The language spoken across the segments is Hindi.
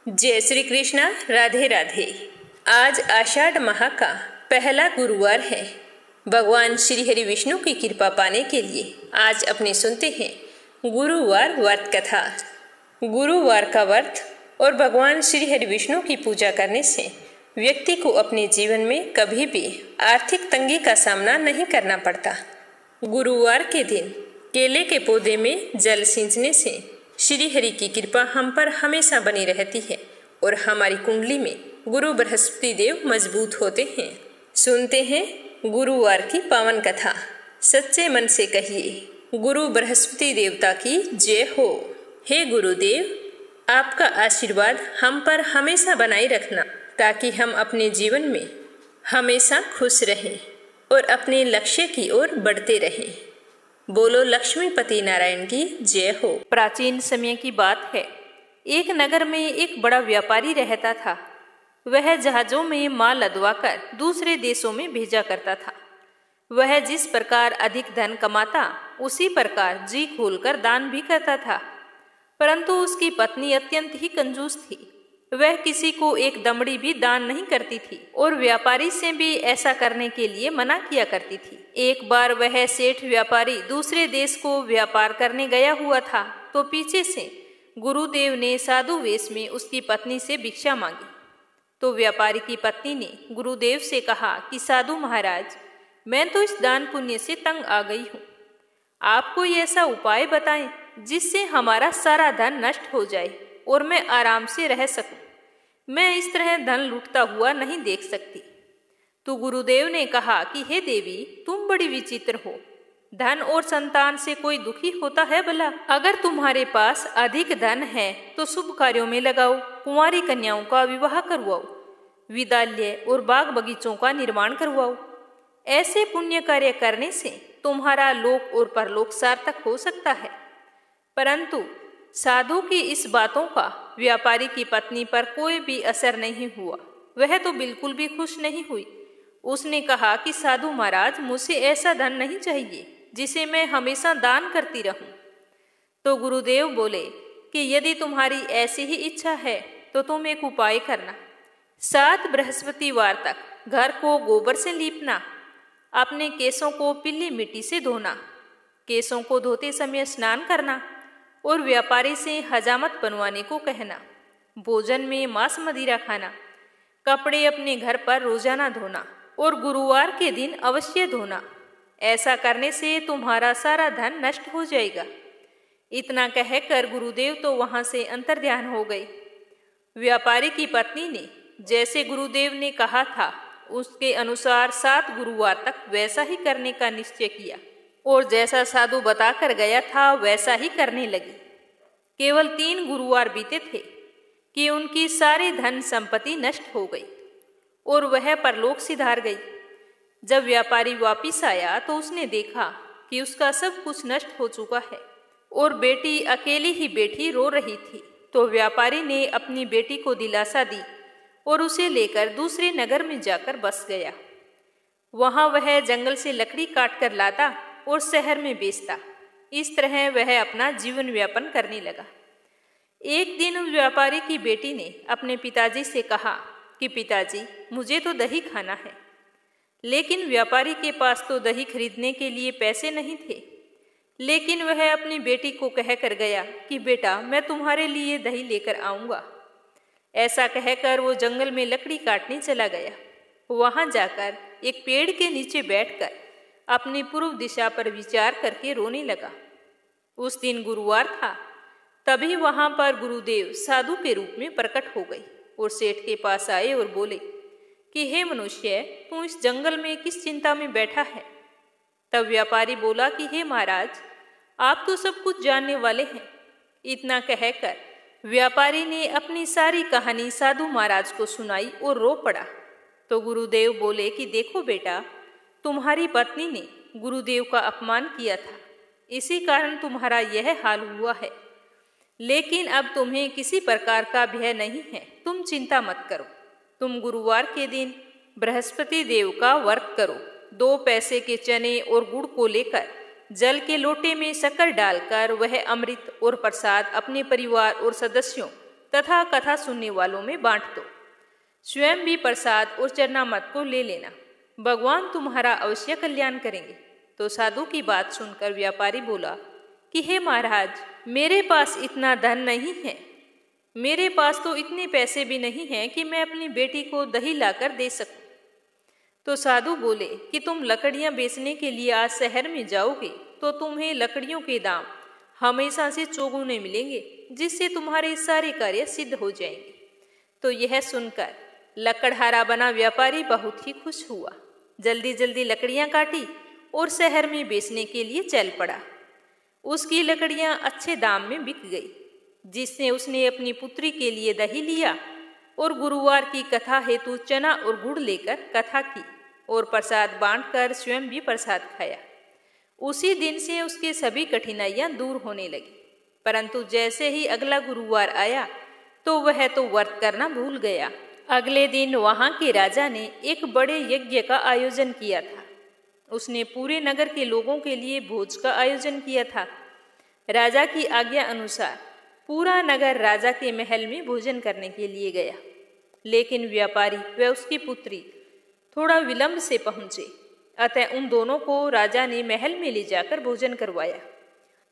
जय श्री कृष्णा। राधे राधे। आज आषाढ़ माह का पहला गुरुवार है। भगवान श्री हरि विष्णु की कृपा पाने के लिए आज अपने सुनते हैं गुरुवार व्रत कथा। गुरुवार का व्रत और भगवान श्री हरि विष्णु की पूजा करने से व्यक्ति को अपने जीवन में कभी भी आर्थिक तंगी का सामना नहीं करना पड़ता। गुरुवार के दिन केले के पौधे में जल सींचने से श्री हरि की कृपा हम पर हमेशा बनी रहती है और हमारी कुंडली में गुरु बृहस्पति देव मजबूत होते हैं। सुनते हैं गुरुवार की पावन कथा। सच्चे मन से कहिए, गुरु बृहस्पति देवता की जय हो। हे गुरुदेव, आपका आशीर्वाद हम पर हमेशा बनाए रखना ताकि हम अपने जीवन में हमेशा खुश रहें और अपने लक्ष्य की ओर बढ़ते रहें। बोलो लक्ष्मीपति नारायण की जय हो। प्राचीन समय की बात है। एक नगर में एक बड़ा व्यापारी रहता था। वह जहाजों में माल लदवाकर दूसरे देशों में भेजा करता था। वह जिस प्रकार अधिक धन कमाता उसी प्रकार जी खोलकर दान भी करता था, परंतु उसकी पत्नी अत्यंत ही कंजूस थी। वह किसी को एक दमड़ी भी दान नहीं करती थी और व्यापारी से भी ऐसा करने के लिए मना किया करती थी। एक बार वह सेठ व्यापारी दूसरे देश को व्यापार करने गया हुआ था तो पीछे से गुरुदेव ने साधु वेश में उसकी पत्नी से भिक्षा मांगी। तो व्यापारी की पत्नी ने गुरुदेव से कहा कि साधु महाराज, मैं तो इस दान पुण्य से तंग आ गई हूँ। आप कोई ऐसा उपाय बताएं जिससे हमारा सारा धन नष्ट हो जाए और मैं आराम से रह सकूं। मैं इस तरह धन लूटता हुआ नहीं देख सकती। तो गुरुदेव ने कहा कि हे देवी, तुम बड़ी विचित्र हो। धन और संतान से कोई दुखी होता है भला? अगर तुम्हारे पास अधिक धन है तो शुभ कार्यों में लगाओ, कुंवारी कन्याओं का विवाह करवाओ, विद्यालय और बाग बगीचों का निर्माण करवाओ। ऐसे पुण्य कार्य करने से तुम्हारा लोक और परलोक सार्थक हो सकता है। परंतु साधु की इस बातों का व्यापारी की पत्नी पर कोई भी असर नहीं हुआ। वह तो बिल्कुल भी खुश नहीं हुई। उसने कहा कि साधु महाराज, मुझे ऐसा धन नहीं चाहिए जिसे मैं हमेशा दान करती रहूं। तो गुरुदेव बोले कि यदि तुम्हारी ऐसी ही इच्छा है तो तुम एक उपाय करना। 7 बृहस्पतिवार तक घर को गोबर से लीपना, अपने केसों को पीली मिट्टी से धोना, केसों को धोते समय स्नान करना और व्यापारी से हजामत बनवाने को कहना, भोजन में मांस मदिरा खाना, कपड़े अपने घर पर रोजाना धोना और गुरुवार के दिन अवश्य धोना। ऐसा करने से तुम्हारा सारा धन नष्ट हो जाएगा। इतना कहकर गुरुदेव तो वहां से अंतर्ध्यान हो गए। व्यापारी की पत्नी ने जैसे गुरुदेव ने कहा था उसके अनुसार 7 गुरुवार तक वैसा ही करने का निश्चय किया और जैसा साधु बताकर गया था वैसा ही करने लगी। केवल 3 गुरुवार बीते थे कि उनकी सारी धन संपत्ति नष्ट हो गई और वह परलोक सिधार गई। जब व्यापारी वापिस आया तो उसने देखा कि उसका सब कुछ नष्ट हो चुका है और बेटी अकेली ही बैठी रो रही थी। तो व्यापारी ने अपनी बेटी को दिलासा दी और उसे लेकर दूसरे नगर में जाकर बस गया। वहां वह जंगल से लकड़ी काट कर लाता और शहर में बेचता। इस तरह वह अपना जीवन यापन करने लगा। एक दिन उस व्यापारी की बेटी ने अपने पिताजी से कहा कि पिताजी, मुझे तो दही खाना है। लेकिन व्यापारी के पास तो दही खरीदने के लिए पैसे नहीं थे। लेकिन वह अपनी बेटी को कहकर गया कि बेटा, मैं तुम्हारे लिए दही लेकर आऊंगा। ऐसा कहकर वो जंगल में लकड़ी काटने चला गया। वहां जाकर एक पेड़ के नीचे बैठकर अपनी पूर्व दिशा पर विचार करके रोने लगा। उस दिन गुरुवार था। तभी वहां पर गुरुदेव साधु के रूप में प्रकट हो गए और सेठ के पास आए और बोले कि हे मनुष्य, तू इस जंगल में किस चिंता में बैठा है? तब व्यापारी बोला कि हे महाराज, आप तो सब कुछ जानने वाले हैं। इतना कहकर व्यापारी ने अपनी सारी कहानी साधु महाराज को सुनाई और रो पड़ा। तो गुरुदेव बोले कि देखो बेटा, तुम्हारी पत्नी ने गुरुदेव का अपमान किया था, इसी कारण तुम्हारा यह हाल हुआ है। लेकिन अब तुम्हें किसी प्रकार का भय नहीं है। तुम चिंता मत करो। तुम गुरुवार के दिन बृहस्पति देव का व्रत करो। 2 पैसे के चने और गुड़ को लेकर जल के लोटे में शक्कर डालकर वह अमृत और प्रसाद अपने परिवार और सदस्यों तथा कथा सुनने वालों में बांट दो। स्वयं भी प्रसाद और चरणामृत को ले लेना, भगवान तुम्हारा अवश्य कल्याण करेंगे। तो साधु की बात सुनकर व्यापारी बोला कि हे महाराज, मेरे पास इतना धन नहीं है, मेरे पास तो इतने पैसे भी नहीं हैं कि मैं अपनी बेटी को दही लाकर दे सकूं। तो साधु बोले कि तुम लकड़ियां बेचने के लिए आज शहर में जाओगे तो तुम्हें लकड़ियों के दाम हमेशा से चौगुने मिलेंगे, जिससे तुम्हारे सारे कार्य सिद्ध हो जाएंगे। तो यह सुनकर लकड़हारा बना व्यापारी बहुत ही खुश हुआ, जल्दी जल्दी लकड़ियां काटी और शहर में बेचने के लिए चल पड़ा। उसकी लकड़ियां अच्छे दाम में बिक गई, जिससे उसने अपनी पुत्री के लिए दही लिया और गुरुवार की कथा हेतु चना और गुड़ लेकर कथा की और प्रसाद बांटकर स्वयं भी प्रसाद खाया। उसी दिन से उसके सभी कठिनाइयां दूर होने लगी। परंतु जैसे ही अगला गुरुवार आया तो वह तो व्रत करना भूल गया। अगले दिन वहां के राजा ने एक बड़े यज्ञ का आयोजन किया था। उसने पूरे नगर के लोगों के लिए भोज का आयोजन किया था। राजा की आज्ञा अनुसार पूरा नगर राजा के महल में भोजन करने के लिए गया, लेकिन व्यापारी व उसकी पुत्री थोड़ा विलंब से पहुंचे। अतः उन दोनों को राजा ने महल में ले जाकर भोजन करवाया।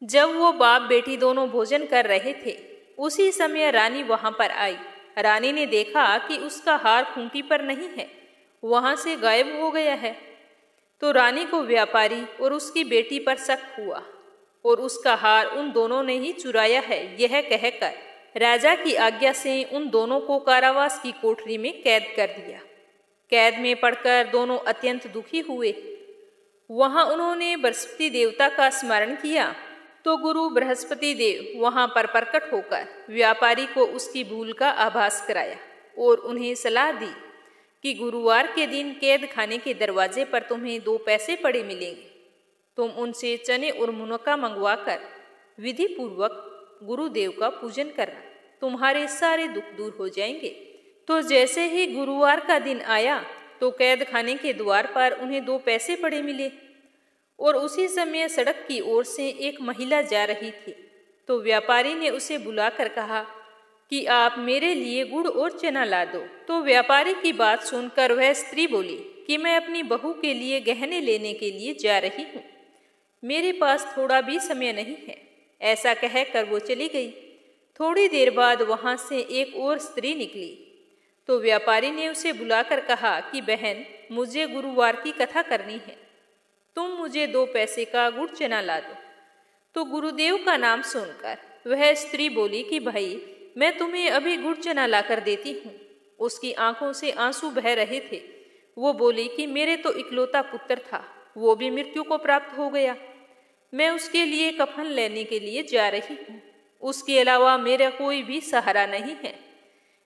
जब वो बाप बेटी दोनों भोजन कर रहे थे, उसी समय रानी वहां पर आई। रानी ने देखा कि उसका हार खूंटी पर नहीं है, वहां से गायब हो गया है। तो रानी को व्यापारी और उसकी बेटी पर शक हुआ और उसका हार उन दोनों ने ही चुराया है, यह कहकर राजा की आज्ञा से उन दोनों को कारावास की कोठरी में कैद कर दिया। कैद में पड़कर दोनों अत्यंत दुखी हुए। वहां उन्होंने बृहस्पति देवता का स्मरण किया तो गुरु बृहस्पति देव वहां पर प्रकट होकर व्यापारी को उसकी भूल का आभास कराया और उन्हें सलाह दी कि गुरुवार के दिन कैद खाने के दरवाजे पर तुम्हें 2 पैसे पड़े मिलेंगे। तुम उनसे चने और मुनक्का मंगवाकर विधि पूर्वक गुरुदेव का पूजन करना, तुम्हारे सारे दुख दूर हो जाएंगे। तो जैसे ही गुरुवार का दिन आया तो कैद खाने के द्वार पर उन्हें 2 पैसे पड़े मिले और उसी समय सड़क की ओर से एक महिला जा रही थी। तो व्यापारी ने उसे बुलाकर कहा कि आप मेरे लिए गुड़ और चना ला दो। तो व्यापारी की बात सुनकर वह स्त्री बोली कि मैं अपनी बहू के लिए गहने लेने के लिए जा रही हूँ, मेरे पास थोड़ा भी समय नहीं है। ऐसा कहकर वो चली गई। थोड़ी देर बाद वहां से एक और स्त्री निकली। तो व्यापारी ने उसे बुलाकर कहा कि बहन, मुझे गुरुवार की कथा करनी है, तुम मुझे 2 पैसे का गुड़ चना ला दो। तो गुरुदेव का नाम सुनकर वह स्त्री बोली कि भाई, मैं तुम्हें अभी गुड़ चना लाकर देती हूँ। उसकी आंखों से आंसू बह रहे थे। वो बोली कि मेरे तो इकलौता पुत्र था, वो भी मृत्यु को प्राप्त हो गया। मैं उसके लिए कफन लेने के लिए जा रही हूँ, उसके अलावा मेरा कोई भी सहारा नहीं है।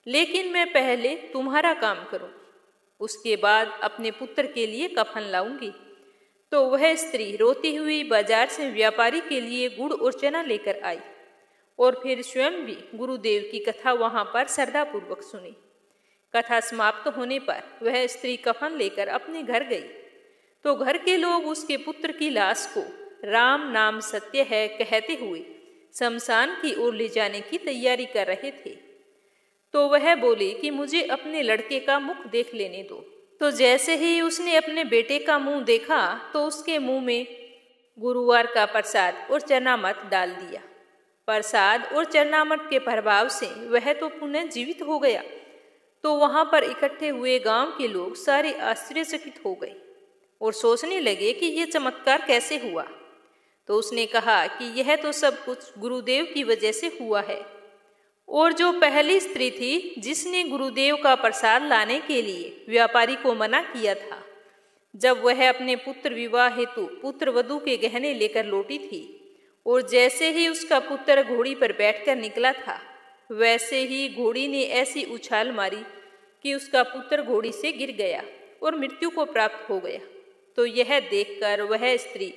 लेकिन मैं पहले तुम्हारा काम करूँ, उसके बाद अपने पुत्र के लिए कफन लाऊंगी। तो वह स्त्री रोती हुई बाजार से व्यापारी के लिए गुड़ और चना लेकर आई और फिर स्वयं भी गुरुदेव की कथा वहां पर श्रद्धापूर्वक सुनी। कथा समाप्त होने पर वह स्त्री कफन लेकर अपने घर गई। तो घर के लोग उसके पुत्र की लाश को राम नाम सत्य है कहते हुए शमशान की ओर ले जाने की तैयारी कर रहे थे। तो वह बोली कि मुझे अपने लड़के का मुख देख लेने दो। तो जैसे ही उसने अपने बेटे का मुंह देखा तो उसके मुंह में गुरुवार का प्रसाद और चरणामृत डाल दिया। प्रसाद और चरणामृत के प्रभाव से वह तो पुनः जीवित हो गया। तो वहां पर इकट्ठे हुए गांव के लोग सारे आश्चर्यचकित हो गए और सोचने लगे कि यह चमत्कार कैसे हुआ। तो उसने कहा कि यह तो सब कुछ गुरुदेव की वजह से हुआ है। और जो पहली स्त्री थी जिसने गुरुदेव का प्रसाद लाने के लिए व्यापारी को मना किया था, जब वह अपने पुत्र विवाह हेतु पुत्र वधू के गहने लेकर लौटी थी और जैसे ही उसका पुत्र घोड़ी पर बैठकर निकला था, वैसे ही घोड़ी ने ऐसी उछाल मारी कि उसका पुत्र घोड़ी से गिर गया और मृत्यु को प्राप्त हो गया। तो यह देखकर वह स्त्री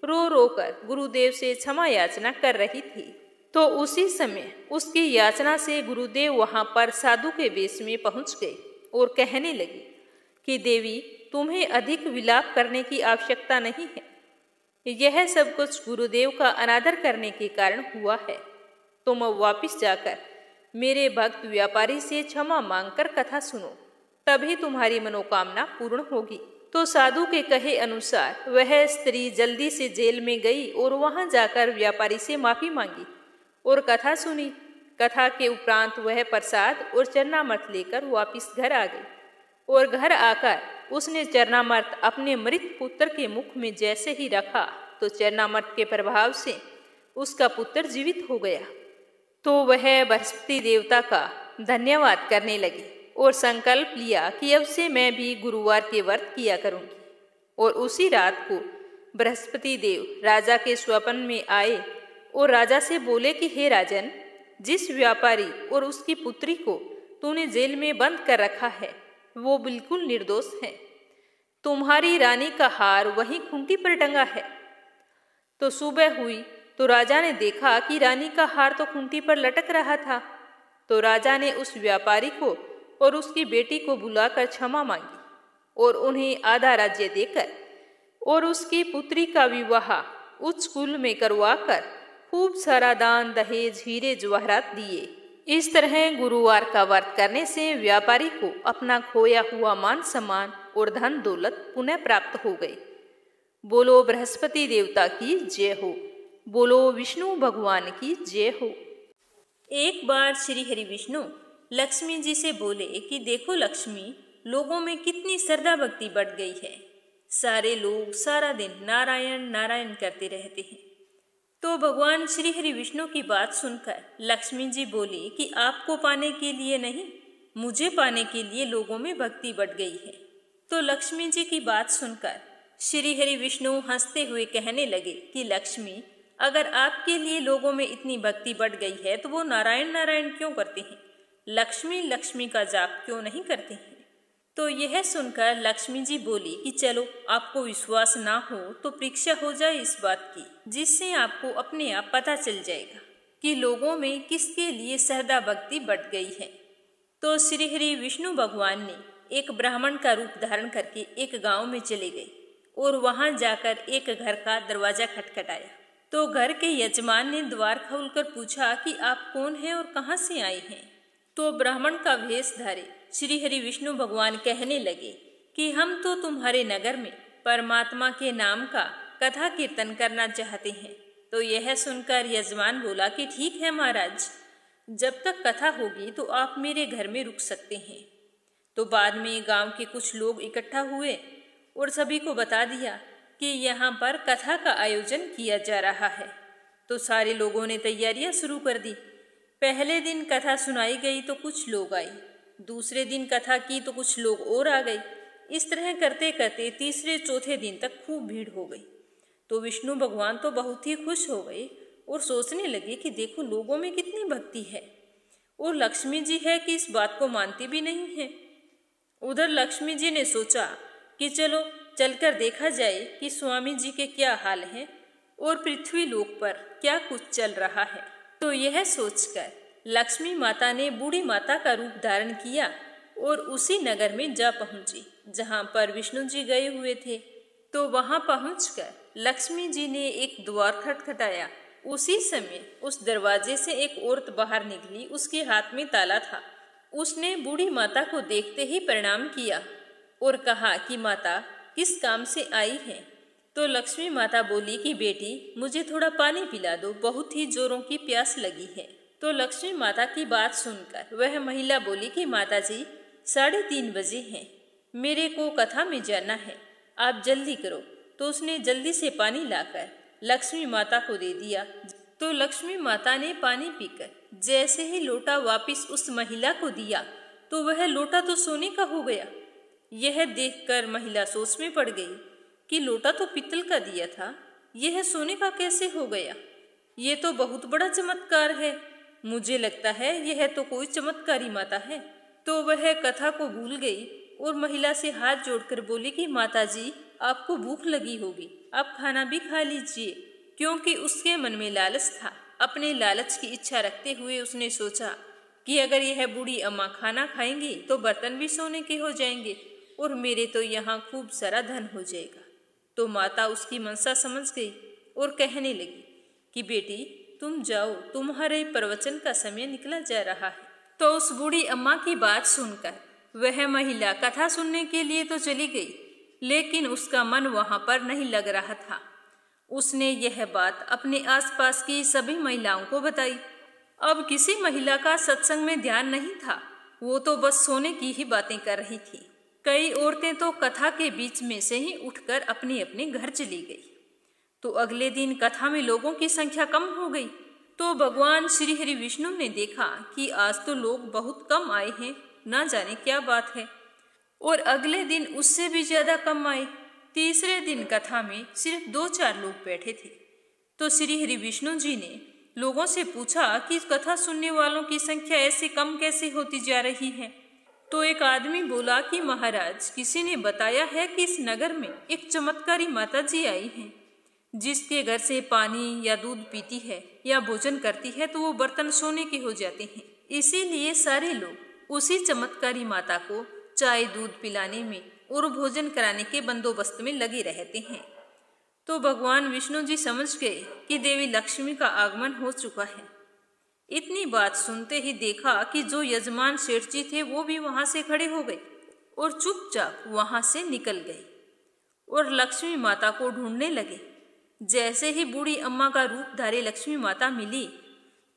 रो रो कर गुरुदेव से क्षमा याचना कर रही थी। तो उसी समय उसकी याचना से गुरुदेव वहां पर साधु के वेश में पहुंच गए और कहने लगे कि देवी, तुम्हें अधिक विलाप करने की आवश्यकता नहीं है। यह सब कुछ गुरुदेव का अनादर करने के कारण हुआ है। तुम अब वापिस जाकर मेरे भक्त व्यापारी से क्षमा मांगकर कथा सुनो, तभी तुम्हारी मनोकामना पूर्ण होगी। तो साधु के कहे अनुसार वह स्त्री जल्दी से जेल में गई और वहां जाकर व्यापारी से माफी मांगी और कथा सुनी। कथा के उपरांत वह प्रसाद और चरणामृत लेकर वापिस घर आ गई और घर आकर उसने चरणामृत अपने मृत पुत्र के मुख में जैसे ही रखा तो चरणामृत के प्रभाव से उसका पुत्र जीवित हो गया। तो वह बृहस्पति देवता का धन्यवाद करने लगी और संकल्प लिया कि अब से मैं भी गुरुवार के व्रत किया करूंगी। और उसी रात को बृहस्पति देव राजा के स्वप्न में आए और राजा से बोले कि हे राजन, जिस व्यापारी और उसकी पुत्री को तूने जेल में बंद कर रखा है वो बिल्कुल निर्दोष है। तुम्हारी रानी का हार वहीं खूंटी पर टंगा है। तो सुबह हुई तो राजा ने देखा कि रानी का हार तो खूंटी पर लटक रहा था। तो राजा ने उस व्यापारी को और उसकी बेटी को बुलाकर क्षमा मांगी और उन्हें आधा राज्य देकर और उसकी पुत्री का विवाह उच्च कुल में करवाकर खूब सारा दान दहेज हीरे जवाहरात दिए। इस तरह गुरुवार का व्रत करने से व्यापारी को अपना खोया हुआ मान सम्मान और धन दौलत पुनः प्राप्त हो गई। बोलो बृहस्पति देवता की जय हो। बोलो विष्णु भगवान की जय हो। एक बार श्री हरि विष्णु लक्ष्मी जी से बोले कि देखो लक्ष्मी, लोगों में कितनी श्रद्धा भक्ति बढ़ गई है। सारे लोग सारा दिन नारायण नारायण करते रहते हैं। तो भगवान श्री हरि विष्णु की बात सुनकर लक्ष्मी जी बोली कि आपको पाने के लिए नहीं, मुझे पाने के लिए लोगों में भक्ति बढ़ गई है। तो लक्ष्मी जी की बात सुनकर श्री हरि विष्णु हंसते हुए कहने लगे कि लक्ष्मी, अगर आपके लिए लोगों में इतनी भक्ति बढ़ गई है तो वो नारायण नारायण क्यों करते हैं, लक्ष्मी लक्ष्मी का जाप क्यों नहीं करते हैं। तो यह सुनकर लक्ष्मी जी बोली कि चलो, आपको विश्वास ना हो तो परीक्षा हो जाए इस बात की, जिससे आपको अपने आप पता चल जाएगा कि लोगों में किसके लिए श्रद्धा भक्ति बढ़ गई है। तो श्री हरि विष्णु भगवान ने एक ब्राह्मण का रूप धारण करके एक गांव में चले गए और वहां जाकर एक घर का दरवाजा खटखटाया। तो घर के यजमान ने द्वार खोलकर पूछा कि आप कौन हैं और कहाँ से आए हैं। तो ब्राह्मण का वेश धारे श्री हरि विष्णु भगवान कहने लगे कि हम तो तुम्हारे नगर में परमात्मा के नाम का कथा कीर्तन करना चाहते हैं। तो यह सुनकर यजमान बोला कि ठीक है महाराज, जब तक कथा होगी तो आप मेरे घर में रुक सकते हैं। तो बाद में गांव के कुछ लोग इकट्ठा हुए और सभी को बता दिया कि यहाँ पर कथा का आयोजन किया जा रहा है। तो सारे लोगों ने तैयारियां शुरू कर दी। पहले दिन कथा सुनाई गई तो कुछ लोग आए, दूसरे दिन कथा की तो कुछ लोग और आ गए। इस तरह करते करते तीसरे चौथे दिन तक खूब भीड़ हो गई। तो विष्णु भगवान तो बहुत ही खुश हो गए और सोचने लगे कि देखो लोगों में कितनी भक्ति है, और लक्ष्मी जी है कि इस बात को मानती भी नहीं है। उधर लक्ष्मी जी ने सोचा कि चलो चलकर देखा जाए कि स्वामी जी के क्या हाल है और पृथ्वी लोक पर क्या कुछ चल रहा है। तो यह सोचकर लक्ष्मी माता ने बूढ़ी माता का रूप धारण किया और उसी नगर में जा पहुंची जहां पर विष्णु जी गए हुए थे। तो वहां पहुंचकर लक्ष्मी जी ने एक द्वार खटखटाया। उसी समय उस दरवाजे से एक औरत बाहर निकली, उसके हाथ में ताला था। उसने बूढ़ी माता को देखते ही प्रणाम किया और कहा कि माता किस काम से आई है। तो लक्ष्मी माता बोली कि बेटी मुझे थोड़ा पानी पिला दो, बहुत ही जोरों की प्यास लगी है। तो लक्ष्मी माता की बात सुनकर वह महिला बोली कि माता जी 3:30 बजे हैं, मेरे को कथा में जाना है, आप जल्दी करो। तो उसने जल्दी से पानी लाकर लक्ष्मी माता को दे दिया। तो लक्ष्मी माता ने पानी पीकर जैसे ही लोटा वापिस उस महिला को दिया तो वह लोटा तो सोने का हो गया। यह देखकर महिला सोच में पड़ गई कि लोटा तो पीतल का दिया था, यह सोने का कैसे हो गया। ये तो बहुत बड़ा चमत्कार है, मुझे लगता है यह तो कोई चमत्कारी माता है। तो वह कथा को भूल गई और महिला से हाथ जोड़कर बोली कि माता जी आपको भूख लगी होगी, आप खाना भी खा लीजिए। क्योंकि उसके मन में लालच था। अपने लालच की इच्छा रखते हुए उसने सोचा कि अगर यह बूढ़ी अम्मा खाना खाएंगी तो बर्तन भी सोने के हो जाएंगे और मेरे तो यहाँ खूब सारा धन हो जाएगा। तो माता उसकी मनसा समझ गई और कहने लगी कि बेटी तुम जाओ, तुम्हारे प्रवचन का समय निकला जा रहा है। तो उस बूढ़ी अम्मा की बात सुनकर वह महिला कथा सुनने के लिए तो चली गई, लेकिन उसका मन वहां पर नहीं लग रहा था। उसने यह बात अपने आसपास की सभी महिलाओं को बताई। अब किसी महिला का सत्संग में ध्यान नहीं था, वो तो बस सोने की ही बातें कर रही थी। कई औरतें तो कथा के बीच में से ही उठकर अपने अपने घर चली गई। तो अगले दिन कथा में लोगों की संख्या कम हो गई। तो भगवान श्री हरि विष्णु ने देखा कि आज तो लोग बहुत कम आए हैं, ना जाने क्या बात है। और अगले दिन उससे भी ज्यादा कम आए। तीसरे दिन कथा में सिर्फ 2-4 लोग बैठे थे। तो श्री हरि विष्णु जी ने लोगों से पूछा कि कथा सुनने वालों की संख्या ऐसे कम कैसे होती जा रही है। तो एक आदमी बोला कि महाराज, किसी ने बताया है कि इस नगर में एक चमत्कारी माता जी आई हैं, जिसके घर से पानी या दूध पीती है या भोजन करती है तो वो बर्तन सोने के हो जाते हैं। इसीलिए सारे लोग उसी चमत्कारी माता को चाय दूध पिलाने में और भोजन कराने के बंदोबस्त में लगे रहते हैं। तो भगवान विष्णु जी समझ गए कि देवी लक्ष्मी का आगमन हो चुका है। इतनी बात सुनते ही देखा कि जो यजमान सेठ जी थे वो भी वहां से खड़े हो गए और चुपचाप वहां से निकल गए और लक्ष्मी माता को ढूंढने लगे। जैसे ही बूढ़ी अम्मा का रूप धारी लक्ष्मी माता मिली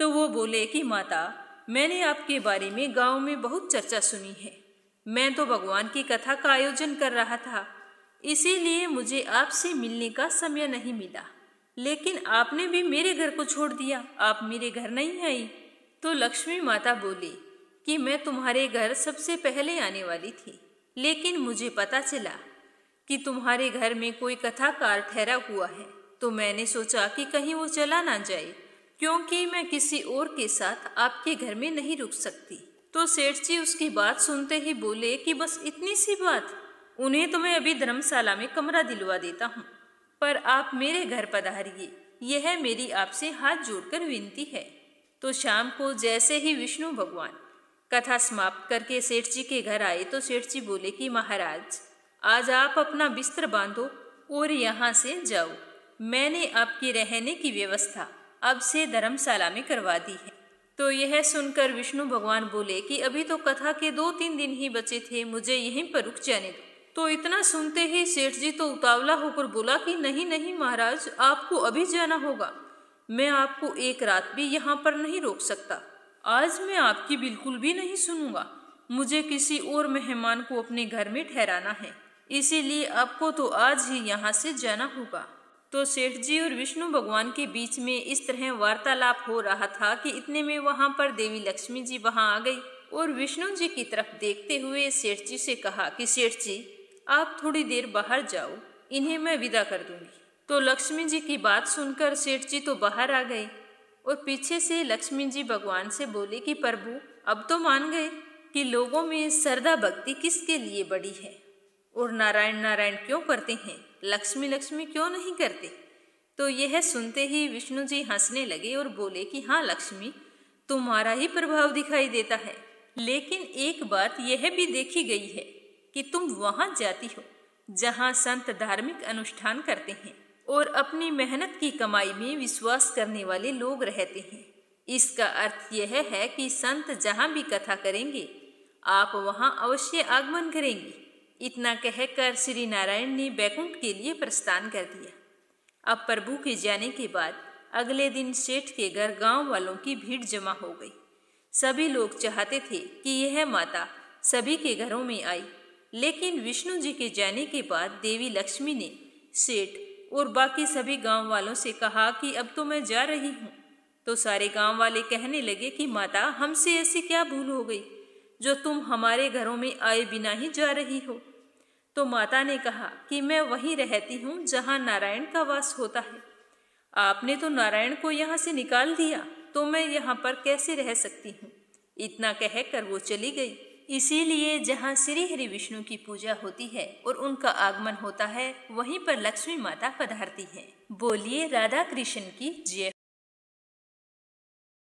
तो वो बोले कि माता, मैंने आपके बारे में गांव में बहुत चर्चा सुनी है। मैं तो भगवान की कथा का आयोजन कर रहा था, इसीलिए मुझे आपसे मिलने का समय नहीं मिला, लेकिन आपने भी मेरे घर को छोड़ दिया, आप मेरे घर नहीं आई। तो लक्ष्मी माता बोली कि मैं तुम्हारे घर सबसे पहले आने वाली थी, लेकिन मुझे पता चला कि तुम्हारे घर में कोई कथाकार ठहरा हुआ है, तो मैंने सोचा कि कहीं वो चला ना जाए, क्योंकि मैं किसी और के साथ आपके घर में नहीं रुक सकती। तो सेठ जी उसकी बात सुनते ही बोले कि बस इतनी सी बात, उन्हें तो मैं अभी धर्मशाला में कमरा दिलवा देता हूँ, पर आप मेरे घर पधारिए, यह मेरी आपसे हाथ जोड़कर विनती है। तो शाम को जैसे ही विष्णु भगवान कथा समाप्त करके सेठ जी के घर आए तो सेठ जी बोले कि महाराज, आज आप अपना बिस्तर बांधो और यहाँ से जाओ। मैंने आपकी रहने की व्यवस्था अब से धर्मशाला में करवा दी है। तो यह सुनकर विष्णु भगवान बोले कि अभी तो कथा के 2-3 दिन ही बचे थे, मुझे यहीं पर रुक जाने दो। तो इतना सुनते ही सेठ जी तो उतावला होकर बोला कि नहीं नहीं महाराज, आपको अभी जाना होगा, मैं आपको एक रात भी यहाँ पर नहीं रोक सकता। आज मैं आपकी बिल्कुल भी नहीं सुनूंगा, मुझे किसी और मेहमान को अपने घर में ठहराना है, इसीलिए आपको तो आज ही यहाँ से जाना होगा। तो सेठ जी और विष्णु भगवान के बीच में इस तरह वार्तालाप हो रहा था कि इतने में वहां पर देवी लक्ष्मी जी वहां आ गई और विष्णु जी की तरफ देखते हुए सेठ जी से कहा कि सेठ जी, आप थोड़ी देर बाहर जाओ, इन्हें मैं विदा कर दूंगी। तो लक्ष्मी जी की बात सुनकर सेठ जी तो बाहर आ गए और पीछे से लक्ष्मी जी भगवान से बोले कि प्रभु, अब तो मान गए कि लोगों में श्रद्धा भक्ति किसके लिए बड़ी है और नारायण नारायण क्यों करते हैं, लक्ष्मी लक्ष्मी क्यों नहीं करते। तो यह सुनते ही विष्णु जी हंसने लगे और बोले कि हाँ लक्ष्मी, तुम्हारा ही प्रभाव दिखाई देता है, लेकिन एक बात यह भी देखी गई है कि तुम वहां जाती हो जहां संत धार्मिक अनुष्ठान करते हैं और अपनी मेहनत की कमाई में विश्वास करने वाले लोग रहते हैं। इसका अर्थ यह है कि संत जहां भी कथा करेंगे आप वहां अवश्य आगमन करेंगे। इतना कहकर श्री नारायण ने बैकुंठ के लिए प्रस्थान कर दिया। अब प्रभु के जाने के बाद अगले दिन सेठ के घर गांव वालों की भीड़ जमा हो गई। सभी लोग चाहते थे कि यह माता सभी के घरों में आई, लेकिन विष्णु जी के जाने के बाद देवी लक्ष्मी ने सेठ और बाकी सभी गांव वालों से कहा कि अब तो मैं जा रही हूँ। तो सारे गांव वाले कहने लगे कि माता, हमसे ऐसी क्या भूल हो गई जो तुम हमारे घरों में आए बिना ही जा रही हो। तो माता ने कहा कि मैं वहीं रहती हूँ जहाँ नारायण का वास होता है। आपने तो नारायण को यहाँ से निकाल दिया, तो मैं यहाँ पर कैसे रह सकती हूँ। इतना कहकर वो चली गई। इसीलिए जहाँ श्री हरि विष्णु की पूजा होती है और उनका आगमन होता है, वहीं पर लक्ष्मी माता पधारती है। बोलिए राधा कृष्ण की जय।